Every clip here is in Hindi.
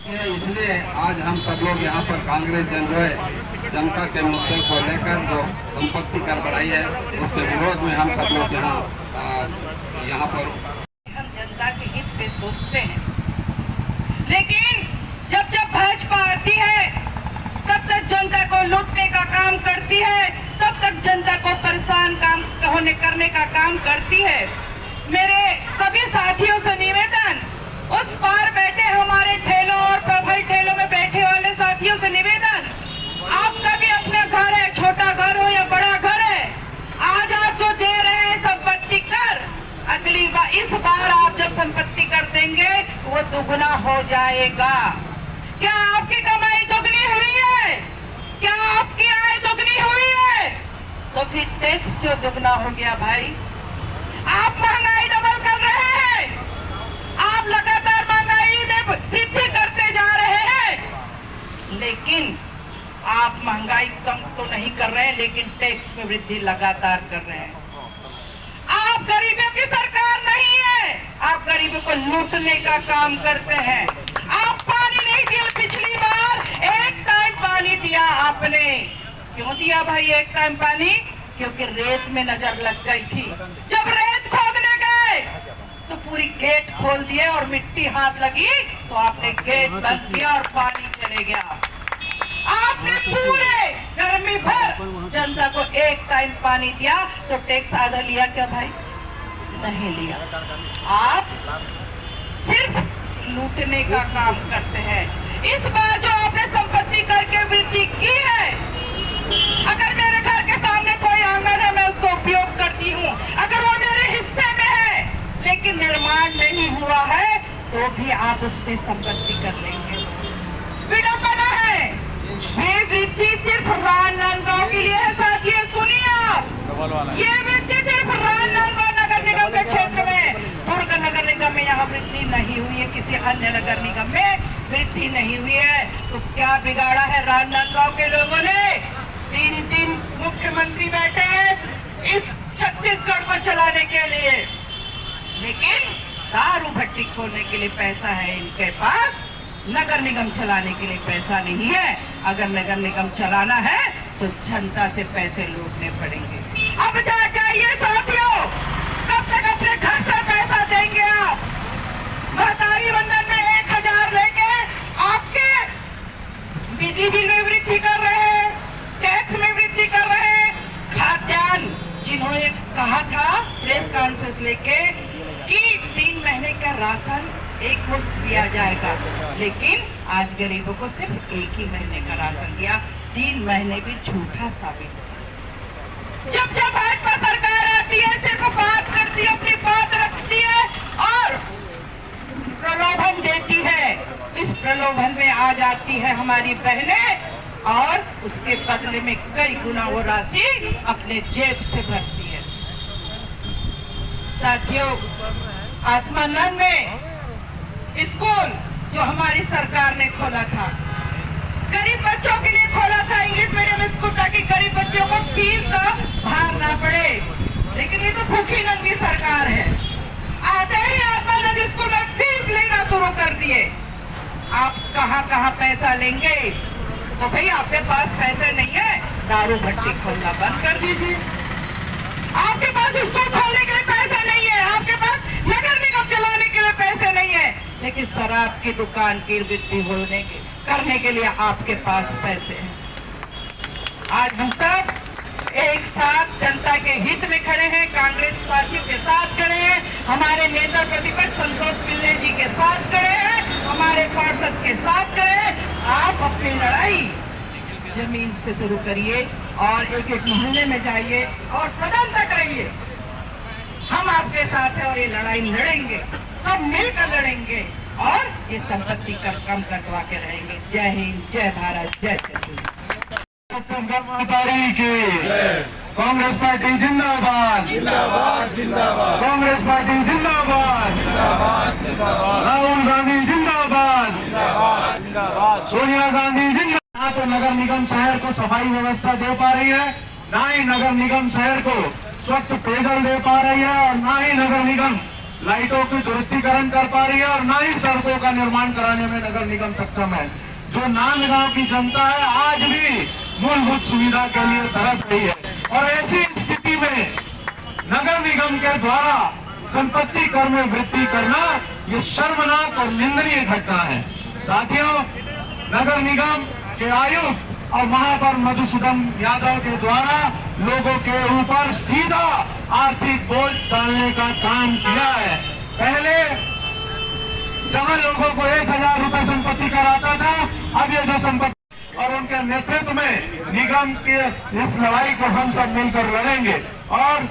इसलिए आज हम सब लोग यहाँ पर कांग्रेस जन जो है जनता के मुद्दे को लेकर जो संपत्ति कर बढ़ाई है उसके विरोध में हम सब लोग यहाँ पर हम जनता के हित पे सोचते हैं, लेकिन जब जब भाजपा आती है तब तक जनता को लूटने का काम करती है, तब तक जनता को परेशान करने का काम करती है। मेरे सभी साथियों से निवेदन, उस पार बैठे हमारे ठेलों और प्रोफाइल ठेलों में बैठे वाले साथियों से निवेदन, आपका भी अपना घर है, छोटा घर हो या बड़ा घर है, आज आप जो दे रहे हैं संपत्ति कर, अगली बार इस बार आप जब संपत्ति कर देंगे वो दुगना हो जाएगा। क्या आपकी कमाई दुगनी हुई है? क्या आपकी आय दुगनी हुई है? तो फिर टैक्स क्यों दुगना हो गया भाई? आप महंगाई डबल कर रहे हैं, आप लगातार महंगाई में वृद्धि करते जा रहे हैं, लेकिन आप महंगाई कम तो नहीं कर रहे हैं, लेकिन टैक्स में वृद्धि लगातार कर रहे हैं। आप गरीबों की सरकार नहीं है, आप गरीबों को लूटने का काम करते हैं। आप पानी नहीं दिया, पिछली बार एक टाइम पानी दिया आपने। क्यों दिया भाई एक टाइम पानी? क्योंकि रेत में नजर लग गई थी। जब रेत खोदने गए तो पूरी गेट खोल दिए और मिट्टी हाथ लगी तो आपने गेट बंद किया और पानी चले गया। आपने पूरे गर्मी भर जनता को एक टाइम पानी दिया तो टैक्स आधा लिया क्या भाई? नहीं लिया। आप सिर्फ लूटने का काम करते हैं। इस बार जो आपने संपत्ति करके वृद्धि की है, अगर मेरे घर के सामने कोई आंगन है मैं उसको उपयोग करती हूँ, अगर वो मेरे हिस्से में है लेकिन निर्माण नहीं हुआ है तो भी आप उसमें संपत्ति कर लेंगे। विडंबना है। ये वृद्धि सिर्फ राजनांदगांव के लिए है साथियों, सुनिए आप। ये वृद्धि सिर्फ राजनांदगांव नगर निगम के क्षेत्र में, दुर्ग नगर निगम में यहाँ वृद्धि नहीं हुई है, किसी अन्य नगर निगम में वृद्धि नहीं हुई है। तो क्या बिगाड़ा है राजनांदगांव के लोगों ने? 3 मुख्यमंत्री बैठे हैं इस छत्तीसगढ़ को चलाने के लिए, लेकिन दारू भट्टी खोलने के लिए पैसा है इनके पास, नगर निगम चलाने के लिए पैसा नहीं है। अगर नगर निगम चलाना है तो जनता से पैसे लूटने पड़ेंगे। अब जाइए साथियों, कब तक अपने घर से पैसा देंगे आप? महतारी बंधन में 1000 लेके आपके बिजली बिल में वृद्धि कर रहे हैं, टैक्स में वृद्धि कर रहे हैं। खाद्यान्न जिन्होंने कहा था प्रेस कॉन्फ्रेंस लेके कि 3 महीने का राशन एक मुश्त दिया जाएगा, लेकिन आज गरीबों को सिर्फ 1 ही महीने का राशन दिया। 3 महीने भी झूठा साबित हुआ। जब जब भाजपा सरकार आती है सिर्फ बात करती है, अपनी बात रखती है और प्रलोभन देती है। इस प्रलोभन में आ जाती है हमारी बहनें और उसके बदले में कई गुना वो राशि अपने जेब से भरती है। साथियों, आत्मानंद में स्कूल जो हमारी सरकार ने खोला था, गरीब बच्चों के लिए खोला था, इंग्लिश मीडियम स्कूल, ताकि गरीब बच्चों को फीस का भार ना पड़े, लेकिन ये तो भूखी नंगी सरकार है। आते ही आत्मानंद स्कूल में फीस लेना शुरू कर दिए। आप कहाँ पैसा लेंगे? तो भाई आपके पास पैसे नहीं है, दारू भट्टी खोलना बंद कर दीजिए। आपके पास स्कूल खोलने के लिए पैसे नहीं है, आपके पास नगर निगम चलाने के लिए पैसे नहीं है, लेकिन शराब की दुकान की वृद्धि करने के लिए आपके पास पैसे हैं। आज हम सब एक साथ जनता के हित में खड़े हैं, कांग्रेस साथियों के साथ खड़े हैं, हमारे नेता प्रतिपक्ष संतोष पिल्ले जी के साथ खड़े हैं, हमारे पार्षद के साथ खड़े हैं। आप अपनी लड़ाई जमीन से शुरू करिए और एक एक मोहल्ले में जाइए और सदन तक रहिए। हम आपके साथ हैं और ये लड़ाई लड़ेंगे, सब मिलकर लड़ेंगे और ये संपत्ति कर कम करवा के रहेंगे। जय हिंद, जय भारत, जय कांग्रेस पार्टी जिंदाबाद, जिंदाबाद जिंदाबाद, कांग्रेस पार्टी जिंदाबाद, जिंदाबाद जिंदाबाद, राहुल गांधी जिंदाबाद, जिंदाबाद जिंदाबाद, सोनिया गांधी जिंदाबाद। ना तो नगर निगम शहर को सफाई व्यवस्था दे पा रही है, ना ही नगर निगम शहर को स्वच्छ पेयजल दे पा रही है, और ना ही नगर निगम लाइटों की दुरुस्तीकरण कर पा रही है और ना ही सड़कों का निर्माण कराने में नगर निगम सक्षम है। जो नांदगांव की जनता है आज भी मूलभूत सुविधा के लिए तरस रही है और ऐसी स्थिति में नगर निगम के द्वारा संपत्ति कर में वृद्धि करना ये शर्मनाक और निंदनीय घटना है। साथियों, नगर निगम के आयुक्त और महापौर मधुसूदन यादव के द्वारा लोगों के ऊपर सीधा आर्थिक बोझ डालने का काम किया है। पहले जहां लोगों को 1000 रुपए संपत्ति कर आता था, अब ये जो संपत्ति और उनके नेतृत्व में निगम के इस लड़ाई को हम सब मिलकर लड़ेंगे। और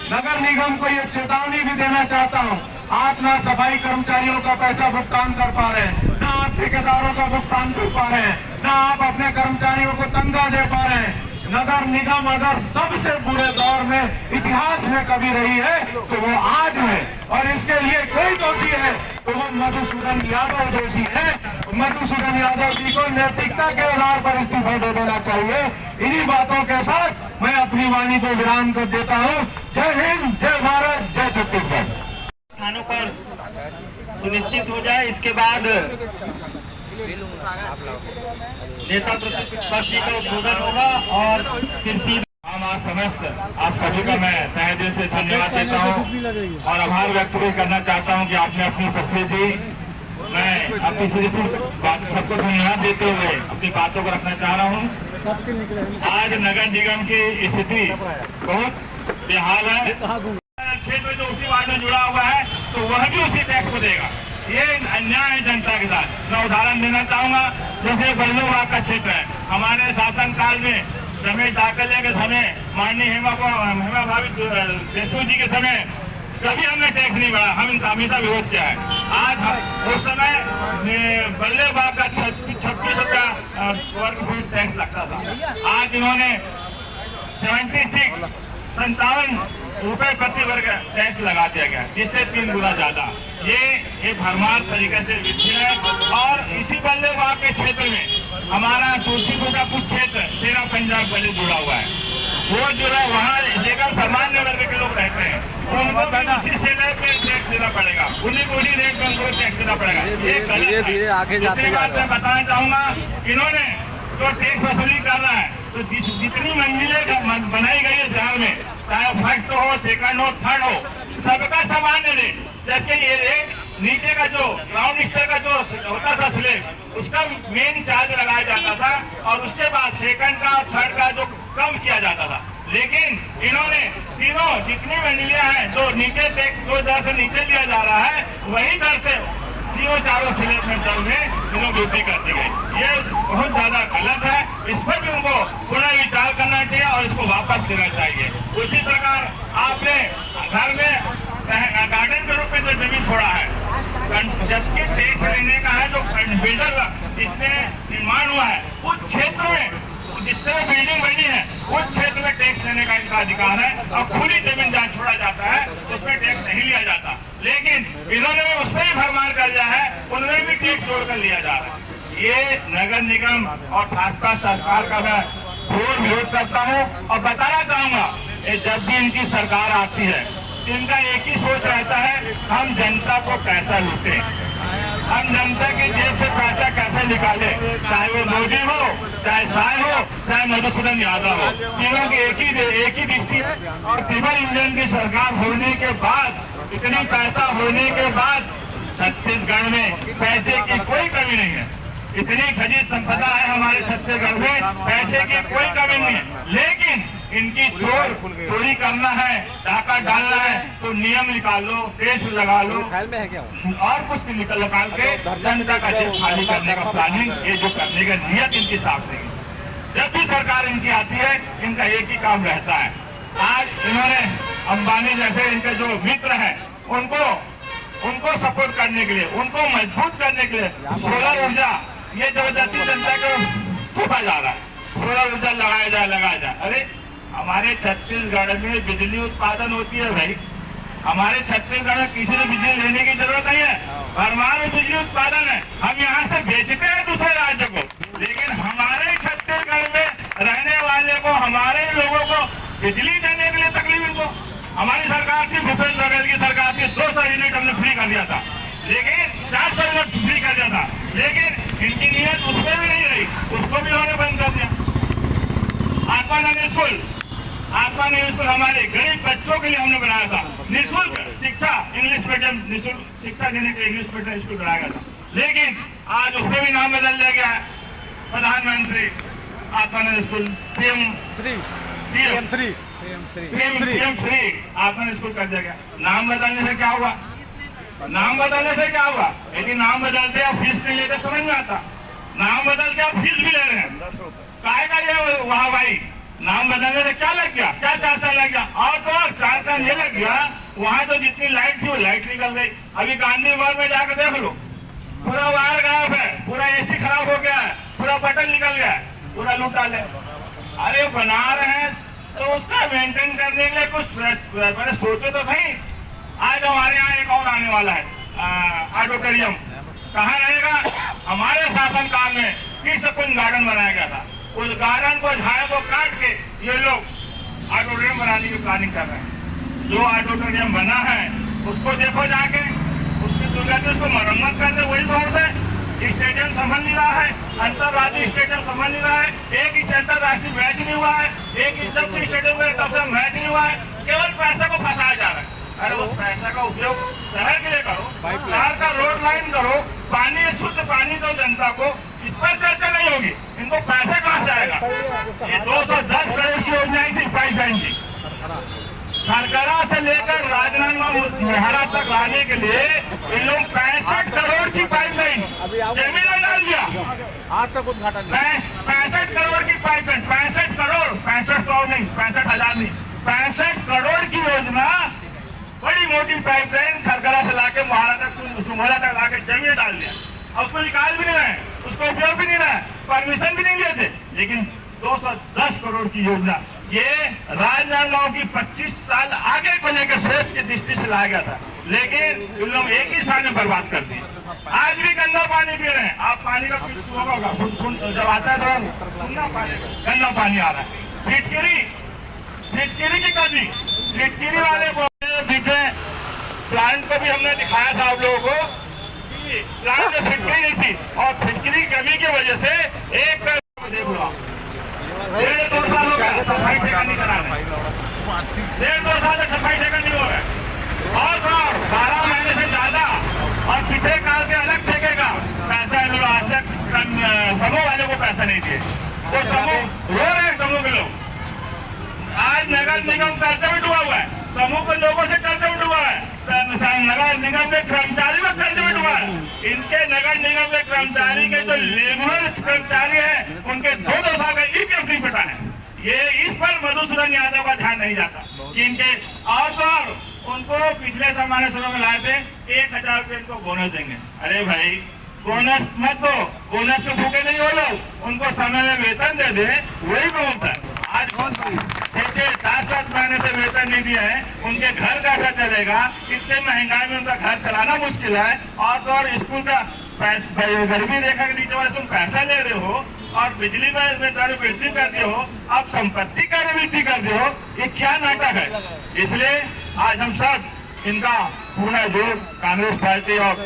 नगर निगम को ये चेतावनी भी देना चाहता हूं, आप ना सफाई कर्मचारियों का पैसा भुगतान कर पा रहे हैं, ना आप ठेकेदारों का भुगतान कर पा रहे हैं, ना आप अपने कर्मचारियों को तनख्वाह दे पा रहे हैं। नगर निगम अगर सबसे बुरे दौर में इतिहास में कभी रही है तो वो आज है और इसके लिए कोई दोषी है तो वो मधुसूदन यादव दोषी है। मधुसूदन यादव जी को नैतिकता के आधार पर इस्तीफा दे देना चाहिए। इन्हीं बातों के साथ मैं अपनी वाणी को विराम कर देता हूँ। जय हिंद, जय भारत, जय छत्तीसगढ़। स्थानों पर सुनिश्चित हो जाए। इसके बाद नेता प्रतिपक्ष का उद्बोधन होगा और फिर सीधे हम आज समस्त आप सभी का मैं तहे दिल से धन्यवाद देता हूं और आभार व्यक्त भी करना चाहता हूं कि आपने अपनी उपस्थिति मैं अपनी सिर्फ बात सबको धन्यवाद देते हुए अपनी बातों को रखना चाह रहा हूं। आज नगर निगम की स्थिति बहुत बेहाल है। क्षेत्र जो उसी वार्ड में जुड़ा हुआ है तो वह भी उसी टैक्स को देगा। ये अन्याय है जनता के साथ। मैं उदाहरण देना चाहूंगा, जैसे बल्लूबाग का क्षेत्र है, हमारे शासन काल में रमेश दाखले के समय, माननीय हेमा भाभी देशमुख जी के समय कभी हमने टैक्स नहीं बढ़ा, हम इनका हमेशा विरोध किया है। आज उस समय बल्लूबाग का 26 रुपया वर्ग फुट टैक्स लगता था, आज इन्होंने 57 रुपए प्रति वर्ग टैक्स लगा दिया गया, जिससे 3 गुना ज्यादा। ये भरमार तरीके से वित्तीय है। और इसी बल्लेबाग के क्षेत्र में हमारा तुलसीपुर का कुछ क्षेत्र शेरा पंजाब वाले जुड़ा हुआ है, वो जो है वहाँ लेकर सामान्य वर्ग के लोग रहते हैं, उनको भी उसी से टैक्स देना पड़ेगा, उन्हीं को उन्हीं रेट में उनको टैक्स देना पड़ेगा। ये गलत है। दूसरी बात मैं बताना चाहूंगा, इन्होंने जो टैक्स वसूली कर रहा है तो जितनी मंजिलें बनाई गई है शहर में, चाहे फर्स्ट हो, सेकंड हो, थर्ड हो, सबका सामान्य रेट, जबकि ये रेट नीचे का जो ग्राउंड स्तर का जो होता था स्लैब, उसका मेन चार्ज लगाया जाता था और उसके बाद सेकंड का, थर्ड का जो कम किया जाता था। लेकिन इन्होंने तीनों जितनी मंजिलियां हैं जो नीचे टैक्स जो दर से नीचे लिया जा रहा है वही दर से चारों स्लैब में दर में इन्होंने वृद्धि कर दी गई। ये बहुत ज्यादा गलत है। इस पर भी उनको पुनः विचार करना चाहिए और इसको वापस लेना चाहिए। उसी प्रकार आपने घर में गार्डन के रूप में जो जमीन छोड़ा है, जबकि टैक्स लेने का है, जो बिल्डर जितने निर्माण हुआ है उस क्षेत्र में जितने बिल्डिंग बनी है उस क्षेत्र में टैक्स लेने का इनका अधिकार है और खुली जमीन जहाँ छोड़ा जाता है उसमें टैक्स नहीं लिया जाता। लेकिन इन्होंने भी उसमें भी भरमार कर दिया है, उनमें भी टैक्स जोड़कर लिया जा रहा है। ये नगर निगम और भाजपा सरकार का मैं घोर विरोध करता हूँ और बताना चाहूंगा, जब भी इनकी सरकार आती है तो इनका एक ही सोच रहता है, हम जनता को पैसा लूटे, हम जनता की जेब से पैसा कैसे निकाले, चाहे वो मोदी हो, चाहे शाह हो, चाहे मधुसूदन यादव हो, तीनों की एक ही दृष्टि है। और ट्रिपल इंजन की सरकार होने के बाद, इतनी पैसा होने के बाद छत्तीसगढ़ में पैसे की कोई कमी नहीं है। इतनी खनिज संपदा है हमारे छत्तीसगढ़ में, पैसे की कोई कमी नहीं है। लेकिन इनकी चोरी करना है, डाका डालना है तो नियम निकाल लो, केस लगा लो और कुछ निकाल के जनता का जेब खाली करने का प्लानिंग, ये जो करने का नियत इनकी साफ नहीं। जब भी सरकार इनकी आती है इनका एक ही काम रहता है। आज इन्होंने अंबानी जैसे इनके जो मित्र हैं उनको सपोर्ट करने के लिए, उनको मजबूत करने के लिए सोलर ऊर्जा ये जबरदस्ती जनता को थोपा जा रहा है, सोलर ऊर्जा लगाया जाए। अरे हमारे छत्तीसगढ़ में बिजली उत्पादन होती है भाई, हमारे छत्तीसगढ़ में किसी से बिजली लेने की जरूरत नहीं है, भरमार में बिजली उत्पादन है। हम यहाँ से बेचते हैं दूसरे राज्य को, लेकिन हमारे छत्तीसगढ़ में रहने वाले को, हमारे लोगों को बिजली देने के लिए तकलीफ इनको। हमारी सरकार थी, भूपेंद्र बघेल की सरकार थी, 200 यूनिट हमने फ्री कर दिया था, लेकिन 400 यूनिट फ्री कर दिया था, लेकिन इनकी नीयत उसमें भी नहीं रही, उसको भी उन्होंने बंद कर दिया। आत्मानंद स्कूल हमारे गरीब बच्चों के लिए हमने बनाया था, निःशुल्क शिक्षा, इंग्लिश मीडियम निःशुल्क शिक्षा देने के लिए इंग्लिश मीडियम स्कूल बनाया गया था, लेकिन आज उसमें भी नाम बदल दिया गया है। प्रधानमंत्री Atmanand school PM3 Atmanand school कर दिया गया। नाम बदलने से क्या हुआ? नाम बदलने से क्या हुआ? यदि नाम बदलते आप फीस नहीं लेते समझ में आता, नाम बदल के आप फीस भी ले रहे हैं, काहे का ये वहाँ भाई? नाम बदलने से क्या लग गया? क्या 4 साल लग गया? और तो और 4 साल ये लग गया, वहाँ तो जितनी लाइट थी वो लाइट निकल गई। अभी गांधी भवन में जाकर देख लो, पूरा वायर गायब है, पूरा AC खराब हो गया है, पूरा बटन निकल गया है, पूरा लूट डाले। अरे बना रहे हैं तो उसका मेंटेन करने के लिए कुछ पहले सोचो तो सही। आज हमारे यहाँ एक और आने वाला है ऑडिटोरियम, कहाँ रहेगा? हमारे शासनकाल में कृष्ण गार्डन बनाया गया था, उस गार्डन को झाड़ को काट के ये लोग ऑडिटोरियम बनाने की प्लानिंग कर रहे हैं। जो ऑडिटोरियम बना है उसको देखो जाके, उसकी दुर्गति उसको मरम्मत कर दे, वही बहुत है। स्टेडियम संभल नहीं रहा है, अंतरराष्ट्रीय स्टेडियम संभल नहीं रहा है, एक अंतरराष्ट्रीय मैच नहीं हुआ है, एक जब से स्टेडियम में तब से मैच नहीं हुआ है, केवल पैसा को फंसाया जा रहा है। अरे उस पैसा का उपयोग शहर के लिए करो, शहर का रोड लाइन करो, पानी शुद्ध पानी दो जनता को, इस पर चर्चा नहीं होगी। इनको पैसा कहाँ जाएगा? ये 210 करोड़ की योजनाएं थी पाइपलाइन की, खरकरा से लेकर राजनांदगांव मेहरा तक लाने के लिए इन लोग 65 करोड़ की पाइपलाइन जमीन में डाल दिया। आज तक उद्घाटन 65 करोड़ की पाइपलाइन, 65 करोड़, 6500 नहीं, 65,000 नहीं, 65 करोड़ की योजना, बड़ी मोटी पाइपलाइन खरकरा से लाके मोहारा तक, सुमोला तक लाके जमीन में डाल दिया। और उसको निकाल भी नहीं रहे, उसको उपयोग भी नहीं रहे, परमिशन भी नहीं लिए थे, लेकिन 210 करोड़ की योजना ये राजनांदगांव की 25 साल आगे को लेकर सोच की दृष्टि से लाया गया था, लेकिन इन लोग एक ही साल में बर्बाद कर दिए। आज भी गंदा पानी पी रहे हैं आप, पानी का होगा जब आता है तो सुनना पानी गंदा पानी आ रहा है। फिटकिरी की कमी, फिटकिरी वाले को दिखे, प्लांट को भी हमने दिखाया था आप लोगों को, प्लांट में फिटकिरी नहीं थी, और फिटकिरी की कमी की वजह से एक देख लो 1.5-2 साल हो गया सफाई ठेका नहीं करा रहे, 1.5-2 साल से सफाई ठेका नहीं हो रहा है, और 12 महीने से ज्यादा, और पिछले काल के अलग ठेके का पैसा इन लोग आज तक समूह वाले को पैसा नहीं दिए। वो समूह रो रहे हैं, समूह के लोग आज नगर निगम कर्जे में डूबा हुआ है, समूह के लोगों से कर्जे में डूबा है, नगर निगम के कर्मचारी में कर्जे में डूबा है। इनके नगर निगम के कर्मचारी के जो लेबर कर्मचारी है उनके 2-2 साल का EPF नहीं पटा है। ये इस पर मधुसूदन यादव का ध्यान नहीं जाता कि इनके, और तो और उनको पिछले सामान्य सभा में लाए थे 1,000 रुपये इनको बोनस देंगे। अरे भाई बोनस मत दो, बोनस के भूखे नहीं हो लोग, उनको समय में वेतन दे दे, वही बहुत है। आज 6-7 महीने से वेतन नहीं दिया है, उनके घर कैसा चलेगा? इतने महंगाई में उनका घर चलाना मुश्किल है, और तो और स्कूल का गरीबी रेखा के नीचे वाले तुम पैसा ले रहे हो, और बिजली में दर वृद्धि कर दिए हो, अब संपत्ति कर वृद्धि कर दिए हो, ये क्या नाटक है? इसलिए आज हम सब इनका पूरा जोर कांग्रेस पार्टी और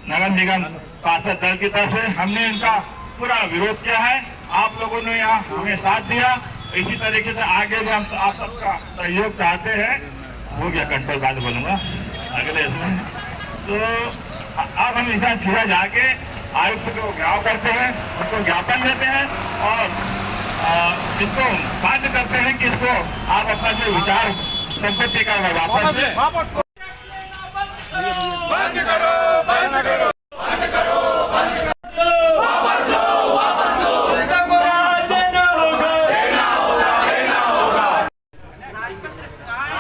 नगर निगम पार्षद दल की तरफ से हमने इनका पूरा विरोध किया है। आप लोगों ने यहाँ हमें साथ दिया, इसी तरीके से आगे भी हम आप सबका सहयोग चाहते हैं। हो गया कंट्रोल, बाद बोलूंगा अगले इसमें। तो अब हम इसका सीधा जाके आयुक्त को ज्ञापन करते हैं, उनको ज्ञापन देते हैं, और इसको बाध्य करते हैं कि इसको आप अपना जो विचार संपत्ति का वापस बंद करो, बंद करो, बंद करो, बंद करो, वापस लो, वापस लो, जनता को राज देना होगा, देना होगा, देना होगा।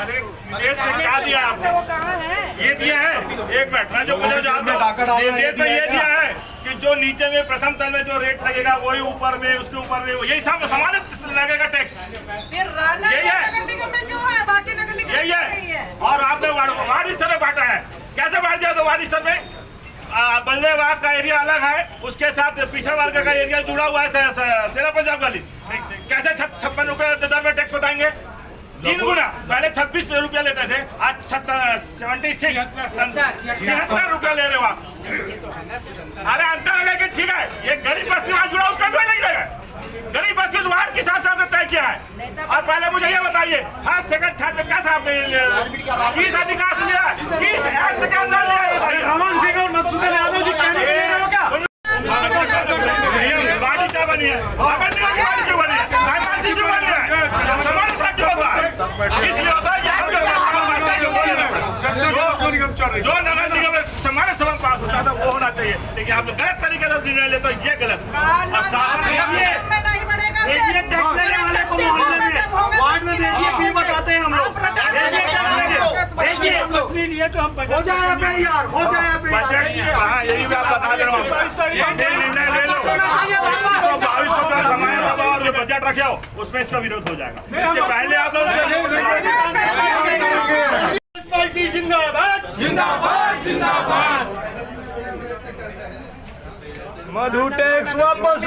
अरे देश ने क्या दिया आपको? वो कहाँ है? ये दिया है, एक मिनट मैं जो मुझे देश ने ये दिया है कि जो नीचे में प्रथम तल में जो रेट लगेगा वही ऊपर में, उसके ऊपर में यही सब समान लगेगा टैक्स, फिर यही है, नगर निगम में जो है, बाकी नगर निगम यही है। और आपने वार्ड स्तर में बांटा है, कैसे बांट दिया? तो वार्ड स्तर में बल्लेबाग का एरिया अलग है, उसके साथ पीछे वाले का एरिया जुड़ा हुआ है सेना पंजाब गली, कैसे 56 रुपए दर में टैक्स बताएंगे? 3 गुना। पहले 26 रुपया लेते थे, आज 76 रुपया ले रहे हो आप। अरे अंतर है, लेकिन ठीक है, ये गरीब बस्ती वाला जुड़ा उसका क्यों नहीं लगेगा? गरीब बस्ती वार्ड के हिसाब से आपने तय किया है। और पहले मुझे ये बताइए, फर्स्ट सेकंड थर्ड में कैसे आपने किस अधिकार से लिया, किस एक्ट के अंदर लिया है बताइए। रमन सिंह और मकसूद यादव जी कहने के लिए हो क्या? गाड़ी क्या बनी है? गाड़ी क्यों बनी है? आदिवासी क्यों बनी है? समाज का क्यों होता है? इसलिए होता है कि आपके जो नगर निगम में समाज सभा पास होता था वो होना चाहिए, लेकिन आप जो गलत तरीके से निर्णय लेते हो ये गलत। और शासन भेजिए टैक्स लेने वाले को मोहल्ले में, वार्ड में भेजिए, फिर बताते हैं हम लोग। भेजिए तस्वीर लिए तो हम हो जाए पे यार, हो जाए पे बजट। हाँ, यही मैं आप बता दे रहा हूँ। निर्णय ले लो 22 को जो समाज सभा और जो बजट रखे हो उसमें इसका विरोध हो जाएगा। इसके पहले आप लोग पार्टी जिंदाबाद, जिंदाबाद, जिंदाबाद। मधु टैक्स वापस